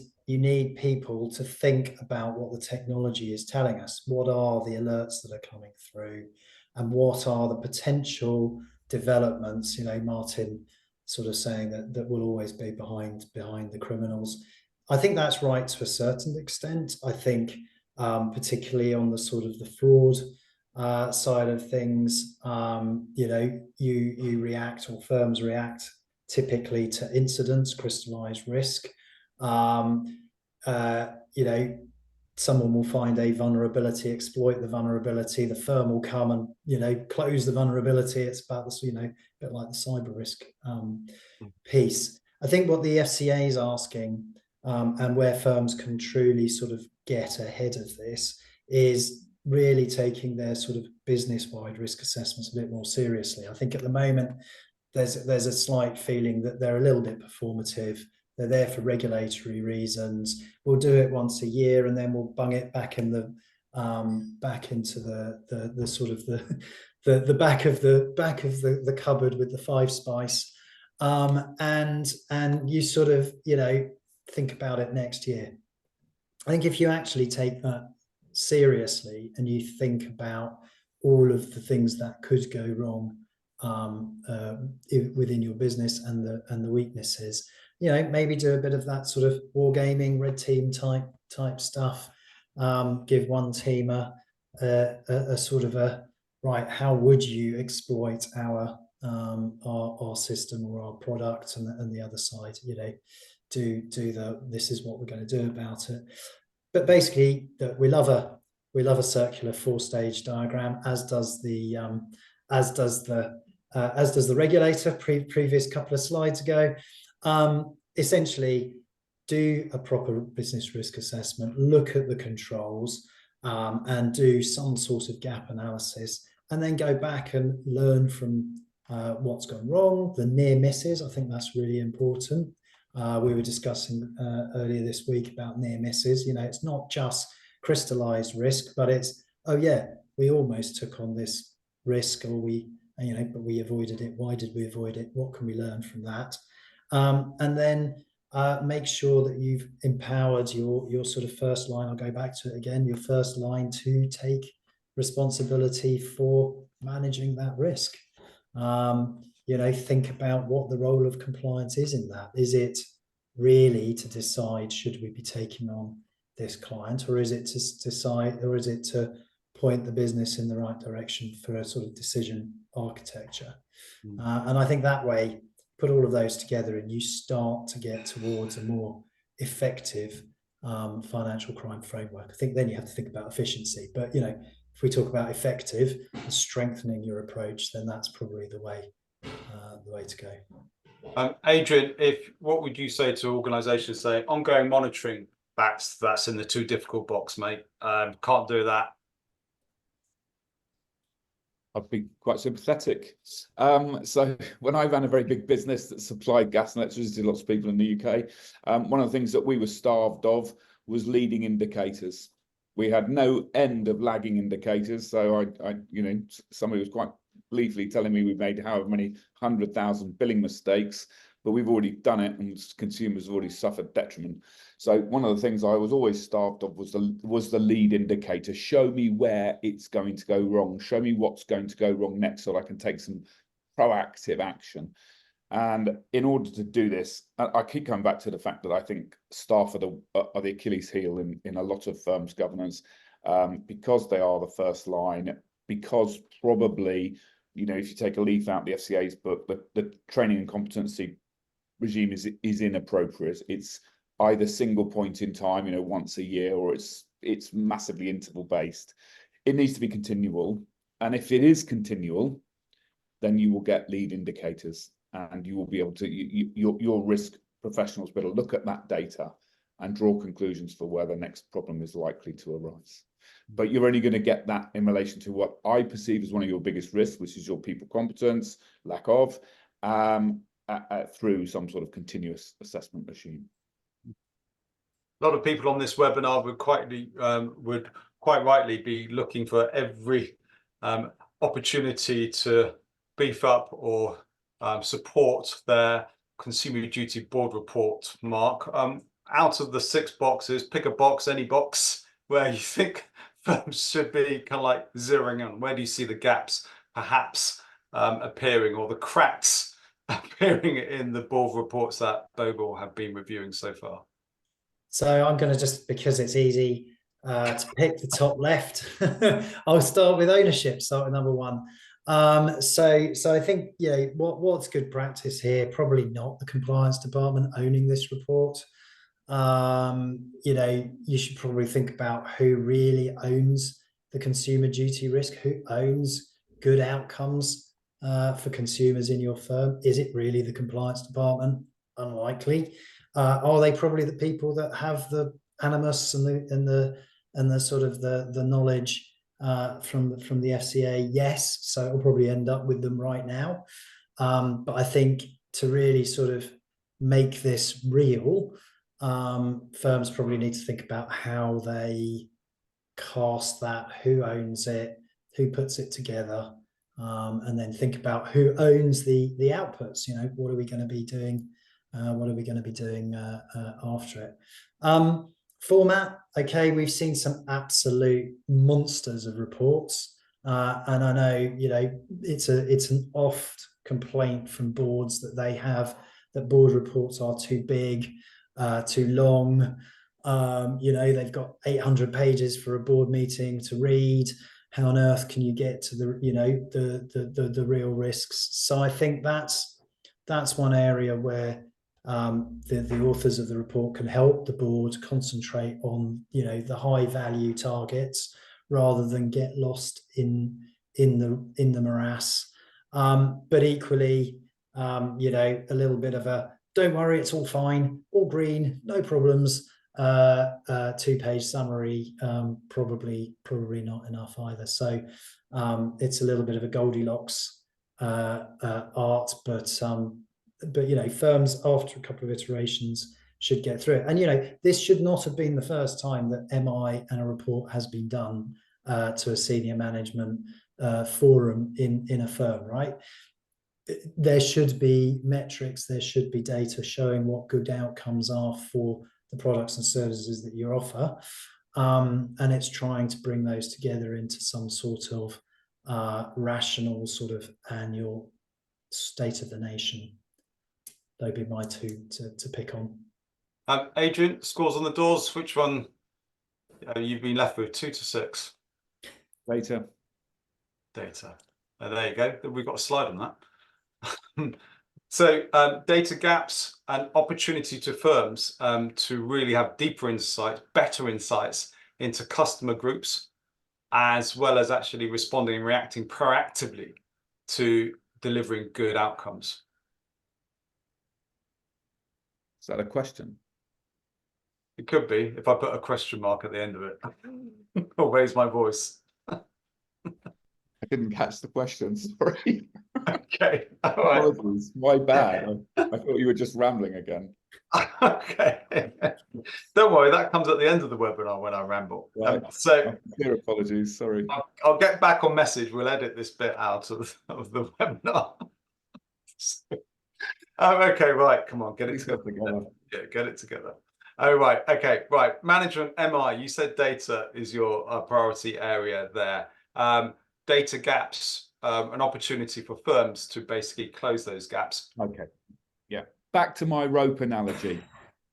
people to think about what the technology is telling us. What are the alerts that are coming through, and what are the potential developments? Martin sort of saying that will always be behind the criminals. I think that's right to a certain extent. I think particularly on the sort of the fraud side of things, you react, or firms react typically to incidents, crystallized risk. Someone will find a vulnerability, exploit the vulnerability. The firm will come and close the vulnerability. It's about this, a bit like the cyber risk piece. I think what the FCA is asking, and where firms can truly sort of get ahead of this, is really taking their sort of business-wide risk assessments a bit more seriously. I think at the moment there's a slight feeling that they're a little bit performative. They're there for regulatory reasons. We'll do it once a year, and then we'll bung it back in back into the sort of the back of the cupboard with the five spice, and you sort of think about it next year. I think if you actually take that seriously and you think about all of the things that could go wrong within your business and the weaknesses, maybe do a bit of that sort of wargaming, red team type stuff. Give one team a sort of a right. How would you exploit our system or our product, and the other side, do this is what we're going to do about it. But basically, we love a circular 4-stage diagram, as does the regulator. Previous couple of slides ago. Essentially, do a proper business risk assessment, look at the controls, and do some sort of gap analysis, and then go back and learn from what's gone wrong, the near misses. I think that's really important. We were discussing earlier this week about near misses. You know, it's not just crystallized risk, but it's, oh yeah, we almost took on this risk, or we, you know, but we avoided it. Why did we avoid it? What can we learn from that? And then make sure that you've empowered your sort of first line. I'll go back to it again. Your first line to take responsibility for managing that risk. You know, think about what the role of compliance is in that. Is it really to decide, should we be taking on this client, or is it to decide, or is it to point the business in the right direction for a sort of decision architecture? And I think that way, put all of those together and you start to get towards a more effective financial crime framework. I think then you have to think about efficiency, but you know, if we talk about effective and strengthening your approach, then that's probably the way to go. Adrian, what would you say to organisations say ongoing monitoring? That's in the too difficult box, mate. Can't do that. I'd be quite sympathetic. So when I ran a very big business that supplied gas and electricity to lots of people in the UK, one of the things that we were starved of was leading indicators. We had no end of lagging indicators. So I you know, somebody was quite gleefully telling me we made however many 100,000 billing mistakes, but we've already done it and consumers have already suffered detriment. So one of the things I was always starved of was the lead indicator. Show me where it's going to go wrong. Show me what's going to go wrong next so I can take some proactive action. And in order to do this, I keep coming back to the fact that I think staff are the Achilles heel in a lot of firms' governance, because they are the first line, because probably, you know, if you take a leaf out the FCA's book, the training and competency regime is inappropriate. It's either single point in time, you know, once a year, or it's massively interval based. It needs to be continual. And if it is continual, then you will get lead indicators and you will be able to, your risk professionals better look at that data and draw conclusions for where the next problem is likely to arise. But you're only going to get that in relation to what I perceive as one of your biggest risks, which is your people competence, lack of, through some sort of continuous assessment regime. A lot of people on this webinar would quite rightly be looking for every opportunity to beef up or support their consumer duty board report, Mark. Out of the 6 boxes, pick a box, any box, where you think firms should be kind of like zeroing in. Where do you see the gaps perhaps appearing, or the cracks appearing in the board reports that Bogle have been reviewing so far? So I'm going to, just because it's easy to pick the top left, I'll start with ownership, start with number 1. So I think, yeah, what's good practice here? Probably not the compliance department owning this report. You know, you should probably think about who really owns the consumer duty risk, who owns good outcomes for consumers in your firm. Is it really the compliance department? Unlikely. Are they probably the people that have the animus and the sort of the knowledge from the FCA? Yes, so it'll probably end up with them right now. But I think to really sort of make this real, firms probably need to think about how they cast that, who owns it, who puts it together, and then think about who owns the outputs. You know, what are we going to be doing? What are we going to be doing after it? Format, okay, we've seen some absolute monsters of reports, and I know, you know, it's an oft complaint from boards that they have that board reports are too big, too long. You know, they've got 800 pages for a board meeting to read. How on earth can you get to the, you know, the real risks? So I think that's one area where the authors of the report can help the board concentrate on, you know, the high value targets rather than get lost in the morass. But equally, you know, a little bit of a, don't worry, it's all fine, all green, no problems. 2-page summary, probably not enough either. So it's a little bit of a Goldilocks art, but you know, firms after a couple of iterations should get through it. And you know, this should not have been the first time that MI and a report has been done to a senior management forum in a firm, right? There should be metrics, there should be data showing what good outcomes are for the products and services that you offer. And it's trying to bring those together into some sort of rational sort of annual state of the nation. They'd be my two to pick on. Adrian, scores on the doors. Which one you've been left with? 2 to 6. Data. Data. There you go. We've got a slide on that. So data gaps and opportunity to firms to really have deeper insight, better insights into customer groups, as well as actually responding and reacting proactively to delivering good outcomes. Is that a question? It could be if I put a question mark at the end of it or raise my voice. I didn't catch the question, sorry. Okay, all right. Apologies, my bad. I thought you were just rambling again. Okay. Don't worry, that comes at the end of the webinar when I ramble. Right. So Clear apologies, sorry. I'll get back on message. We'll edit this bit out of the webinar. Okay, right. Come on, get it together. Yeah, get it together. Oh, right. Okay, right. Management, MI, you said data is your priority area there. Data gaps, an opportunity for firms to basically close those gaps. Okay, yeah. Back to my rope analogy.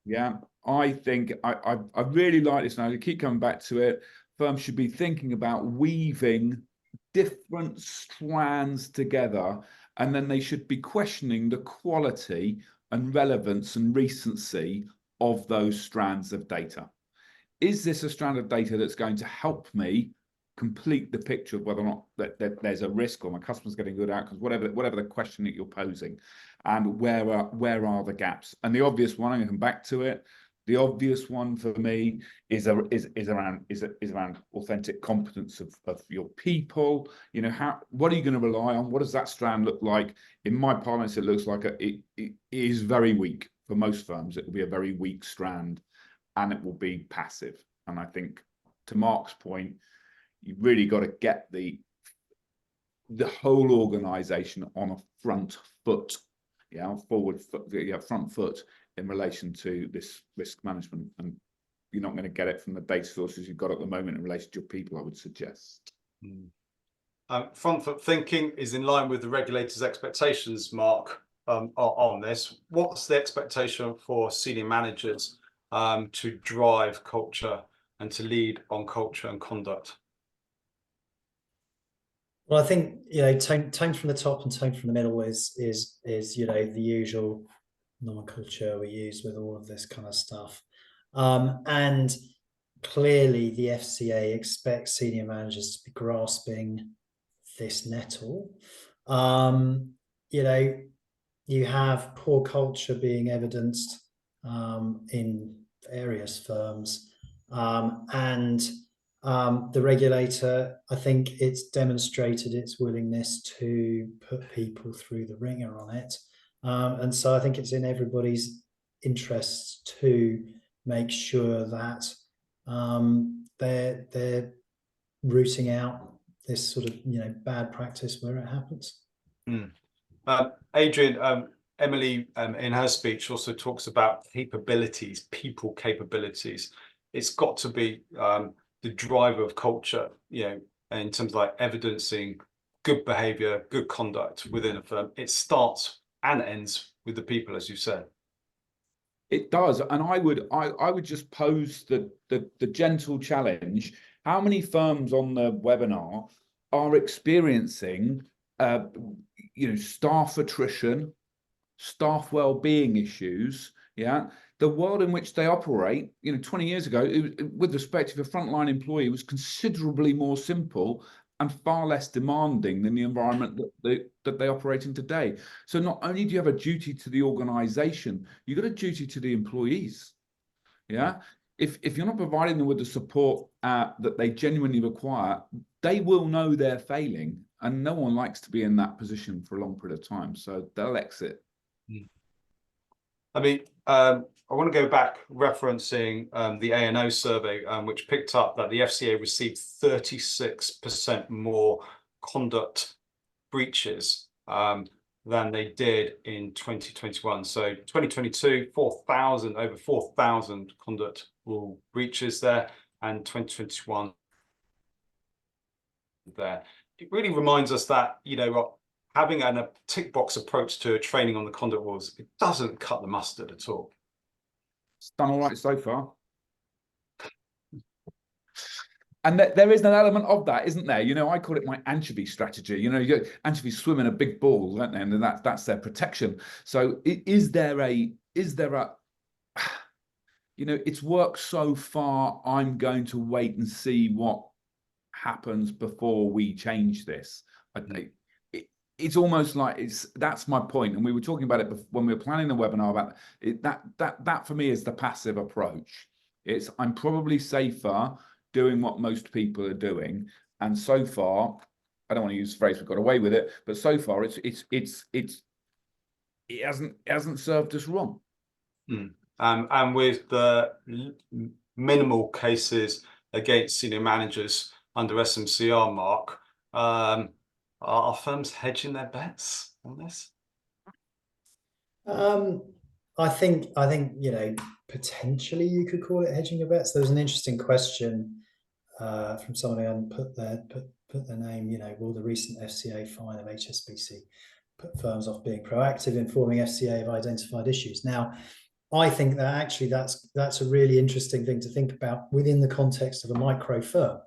Yeah, I think I really like this now. I keep coming back to it. Firms should be thinking about weaving different strands together, and then they should be questioning the quality and relevance and recency of those strands of data. Is this a strand of data that's going to help me complete the picture of whether or not that there's a risk or my customer's getting good outcomes, whatever the question that you're posing, and where are the gaps? And the obvious one, I'm going to come back to it. The obvious one for me is around authentic competence of your people. You know, what are you going to rely on? What does that strand look like? In my parlance, it looks like it is very weak for most firms. It will be a very weak strand, and it will be passive. And I think, to Mark's point, you've really got to get the whole organization on a front foot, forward foot, front foot in relation to this risk management. And you're not going to get it from the data sources you've got at the moment in relation to your people, I would suggest. Front foot thinking is in line with the regulator's expectations, Mark, on this. What's the expectation for senior managers to drive culture and to lead on culture and conduct? Well, I think, you know, tone from the top and tone from the middle is you know, the usual nomenclature we use with all of this kind of stuff. And clearly the FCA expects senior managers to be grasping this nettle. You know, you have poor culture being evidenced in various firms, and the regulator, I think it's demonstrated its willingness to put people through the ringer on it. And so I think it's in everybody's interest to make sure that they're rooting out this sort of, you know, bad practice where it happens. Adrian, Emily in her speech also talks about capabilities, people capabilities. It's got to be the driver of culture, you know, in terms of like evidencing good behavior, good conduct within a firm. It starts and ends with the people, as you said. It does, and I would just pose the gentle challenge: how many firms on the webinar are experiencing, you know, staff attrition, staff well-being issues? Yeah, the world in which they operate, you know, 20 years ago, with respect to a frontline employee, was considerably more simple and far less demanding than the environment that they operate in today. So not only do you have a duty to the organization, you've got a duty to the employees. Yeah, if you're not providing them with the support that they genuinely require, they will know they're failing. and no one likes to be in that position for a long period of time, so they'll exit. I mean, I want to go back referencing the A&O survey, which picked up that the FCA received 36% more conduct breaches than they did in 2021. So 2022, over 4,000 conduct rule breaches there, and 2021 there. It really reminds us that, you know, having a tick box approach to training on the conduct rules, it doesn't cut the mustard at all. It's done all right so far. And there is an element of that, isn't there? You know, I call it my anchovy strategy. You know, anchovies swim in a big ball, don't they? And that's their protection. So is there a, you know, it's worked so far, I'm going to wait and see what happens before we change this. It's almost like that's my point. And we were talking about it when we were planning the webinar about it, that for me is the passive approach. I'm probably safer doing what most people are doing, and so far, I don't want to use the phrase "we got away with it," but so far it hasn't served us wrong. And with the minimal cases against senior managers under SMCR, Mark, are firms hedging their bets on this? I think you know, potentially you could call it hedging your bets. There was an interesting question from someone who hadn't put their name. You know, will the recent FCA fine of HSBC put firms off being proactive, informing FCA of identified issues? Now, I think that actually that's a really interesting thing to think about within the context of a micro firm.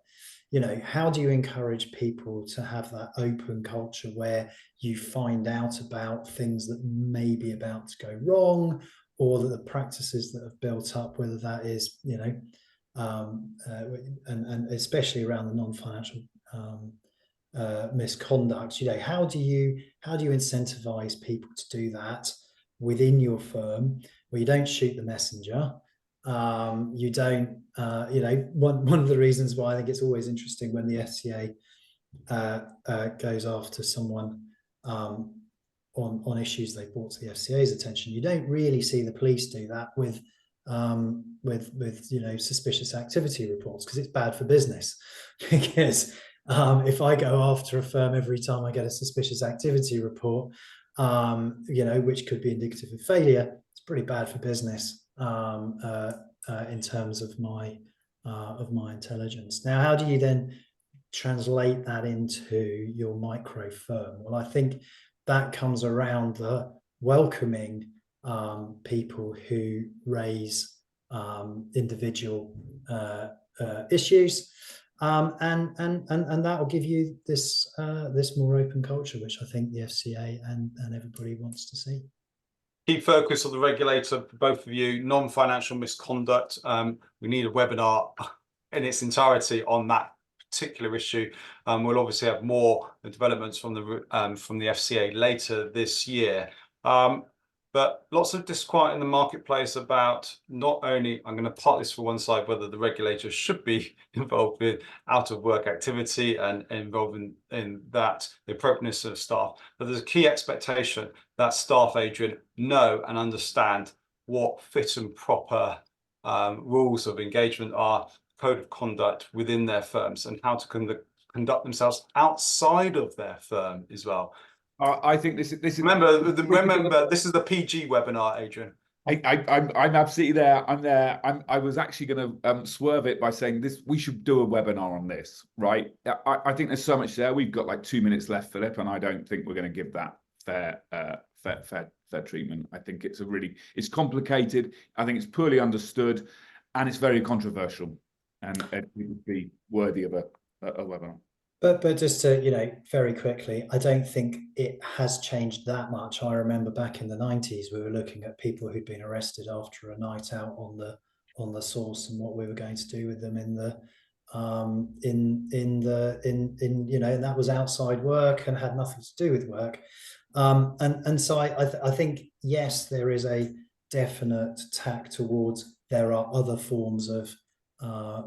You know, how do you encourage people to have that open culture where you find out about things that may be about to go wrong, or that the practices that have built up, whether that is, you know, and especially around the non-financial misconduct, you know, how do you incentivize people to do that within your firm, where you don't shoot the messenger? You don't, you know, one of the reasons why I think it's always interesting when the FCA goes after someone on issues they brought to the FCA's attention, you don't really see the police do that with you know, suspicious activity reports, because it's bad for business. Because if I go after a firm every time I get a suspicious activity report, you know, which could be indicative of failure, it's pretty bad for business. In terms of my intelligence. Now, how do you then translate that into your micro firm? Well, I think that comes around the welcoming people who raise individual issues, and that will give you this more open culture, which I think the FCA and everybody wants to see. Key focus of the regulator, for both of you, non-financial misconduct. We need a webinar in its entirety on that particular issue. We'll obviously have more developments from the FCA later this year. But lots of disquiet in the marketplace about not only, I'm going to part this for one side, whether the regulator should be involved with out of work activity and involved in that, the appropriateness of staff, but there's a key expectation that staff, Adrian, know and understand what fit and proper rules of engagement are, code of conduct within their firms, and how to conduct themselves outside of their firm as well. I think this is remember this is the PG webinar, Adrian. I'm absolutely there. I'm there. I was actually going to swerve it by saying this. We should do a webinar on this, right? I think there's so much there. We've got like 2 minutes left, Philip, and I don't think we're going to give that fair treatment. I think it's complicated. I think it's poorly understood, and it's very controversial, and it would be worthy of a webinar. But just to, you know, very quickly, I don't think it has changed that much. I remember back in the 90s, we were looking at people who'd been arrested after a night out on the source, and what we were going to do with them in you know, and that was outside work and had nothing to do with work. And so I think, yes, there is a definite tack towards there are other forms of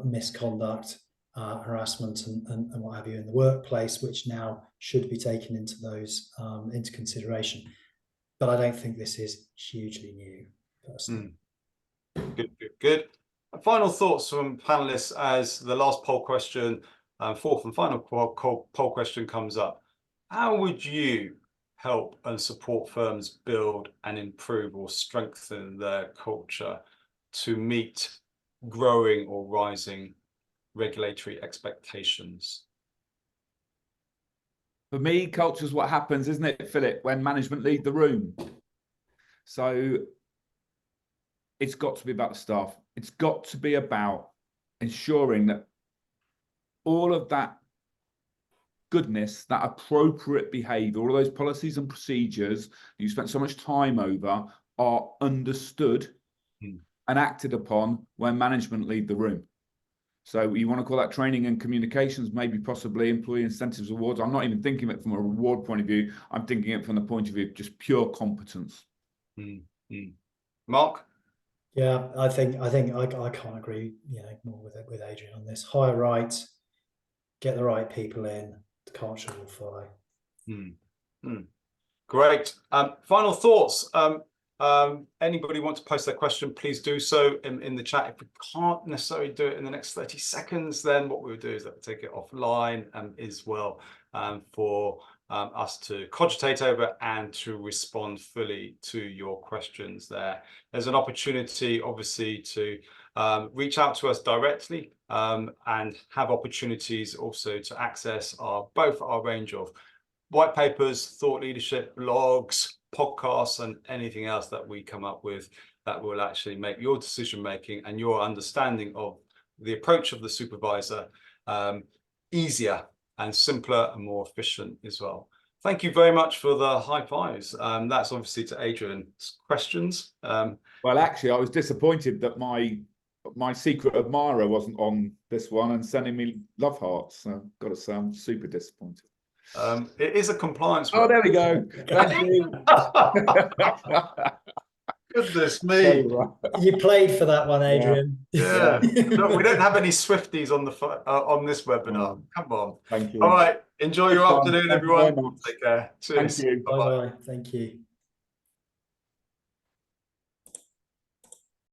misconduct harassment and what have you in the workplace, which now should be taken into those into consideration. But I don't think this is hugely new, personally. Good. Final thoughts from panelists as the last poll question, fourth and final poll question comes up. How would you help and support firms build and improve or strengthen their culture to meet growing or rising regulatory expectations? For me, culture is what happens, isn't it, Philip, when management leave the room? So it's got to be about the staff. It's got to be about ensuring that all of that goodness, that appropriate behaviour, all of those policies and procedures you spent so much time over are understood and acted upon when management leave the room. So you want to call that training and communications, maybe possibly employee incentives awards. I'm not even thinking of it from a reward point of view. I'm thinking it from the point of view of just pure competence. Mark? Yeah, I think I can't agree, more with Adrian on this. Hire right, get the right people in, the culture will follow. Great. Final thoughts. Anybody want to post their question, please do so in the chat. If we can't necessarily do it in the next 30 seconds, then what we'll do is that we'll take it offline as well for us to cogitate over and to respond fully to your questions there. There's an opportunity, obviously, to reach out to us directly and have opportunities also to access both our range of white papers, thought leadership, blogs, podcasts, and anything else that we come up with that will actually make your decision making and your understanding of the approach of the supervisor easier and simpler and more efficient as well. Thank you very much for the high fives. That's obviously to Adrian's questions. Well, actually, I was disappointed that my secret admirer wasn't on this one and sending me love hearts. So I've got to say, I'm super disappointed. It is a compliance. Oh, there we go. Thank you. Goodness me. You played for that one, Adrian. Yeah. No, we don't have any Swifties on on this webinar. Come on. Thank you. All right. Enjoy your afternoon, Thank you everyone. very much. Take care. Cheers. Thank you. Bye-bye. Thank you.